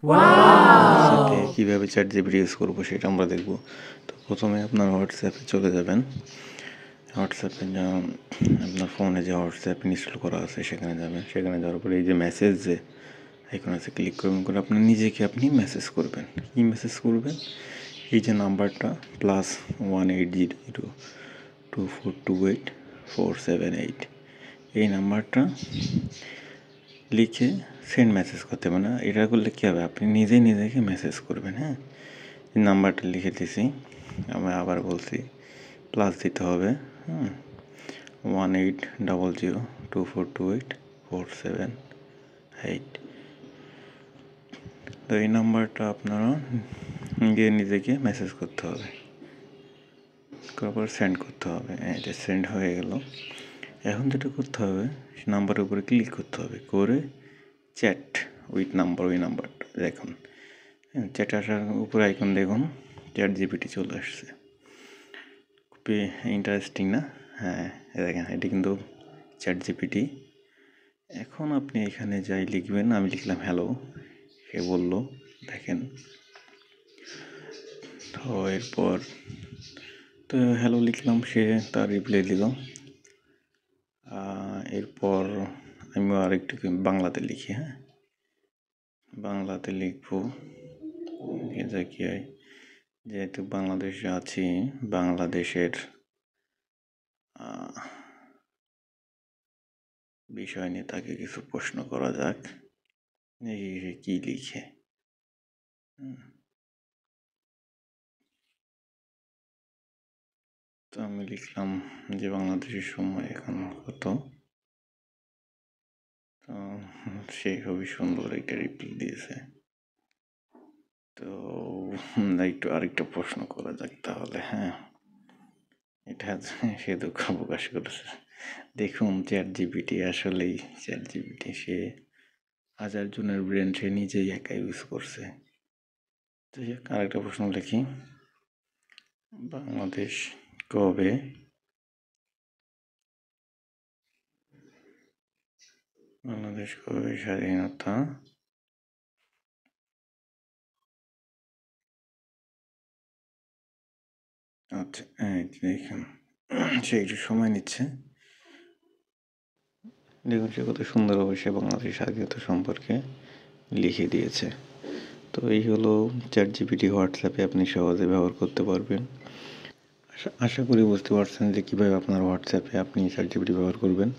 হোয়াটসঅ্যাপে কীভাবে chat GPT use করবো সেটা আমরা দেখব। তো প্রথমে আপনার হোয়াটসঅ্যাপে চলে যাবেন। হোয়াটসঅ্যাপে আপনার ফোনে যে হোয়াটসঅ্যাপ ইনস্টল করা আছে সেখানে যাবেন। সেখানে যাওয়ার পরে এই যে মেসেজ যে আইকন আছে ক্লিক করবেন, করে আপনি নিজেকে আপনি মেসেজ করবেন। কী মেসেজ করবেন? এই যে নাম্বারটা +18024284778 এই নাম্বারটা লিখে সেন্ড মেসেজ করতে হবে। না, এটা করলে কী হবে, আপনি নিজেই নিজেকে মেসেজ করবেন। হ্যাঁ, এই নাম্বারটা লিখে দিছি, আমি আবার বলছি, প্লাস দিতে হবে 18002428478। তো এই নাম্বারটা আপনারা গিয়ে নিজেকে মেসেজ করতে হবে, তারপর সেন্ড করতে হবে। এটা সেন্ড হয়ে গেল। এখন যেটা করতে হবে, নাম্বারের উপরে ক্লিক করতে হবে, করে চ্যাট উইথ নাম্বার, ওই নাম্বারটা দেখুন। হ্যাঁ, চ্যাট আসার উপরে আইকন দেখুন, চ্যাট জিপিটি চলে আসছে। খুবই ইন্টারেস্টিং না? হ্যাঁ, দেখেন, এটি কিন্তু চ্যাট জিপিটি। এখন আপনি এখানে যাই লিখবেন, আমি লিখলাম হ্যালো, সে বলল, দেখেন। তো এরপর তো হ্যালো লিখলাম, সে তার রিপ্লাই দিল। এরপর আমি আরেকটু বাংলাতে লিখি। হ্যাঁ, বাংলাতে লিখবো, এটা কি হয়, যেহেতু বাংলাদেশে আছি, বাংলাদেশের বিষয় নিয়ে তাকে কিছু প্রশ্ন করা যাক, কি লিখে। তো আমি লিখলাম যে বাংলাদেশের সময় এখন কত। তো সে খুবই সুন্দর একটা রিপ্লাই দিয়েছে। তো একটু আরেকটা প্রশ্ন করা যাক তাহলে। হ্যাঁ, এটা সে দুঃখ প্রকাশ করেছে। দেখুন, চ্যাট জিপিটি আসলেই চ্যাট জিপিটি, সে হাজার জনের ব্রেন সে নিজেই একা ইউজ করছে। তো আরেকটা প্রশ্ন লিখি, বাংলাদেশ কবে স্বাধীনতা আচ্ছা, দেখুন, সে একটু সময় নিচ্ছে। দেখুন, সে কত সুন্দরভাবে সে বাংলাদেশের স্বাধীনতা সম্পর্কে লিখে দিয়েছে। তো এই হলো চ্যাট জিপিটি, হোয়াটসঅ্যাপে আপনি সহজে ব্যবহার করতে পারবেন। আশা করি বুঝতে পারছেন যে কীভাবে আপনার হোয়াটসঅ্যাপে আপনি চ্যাট জিপিটি ব্যবহার করবেন।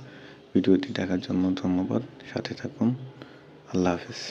ভিডিওটি দেখার জন্য ধন্যবাদ, সাথে থাকুন। আল্লাহ হাফেজ।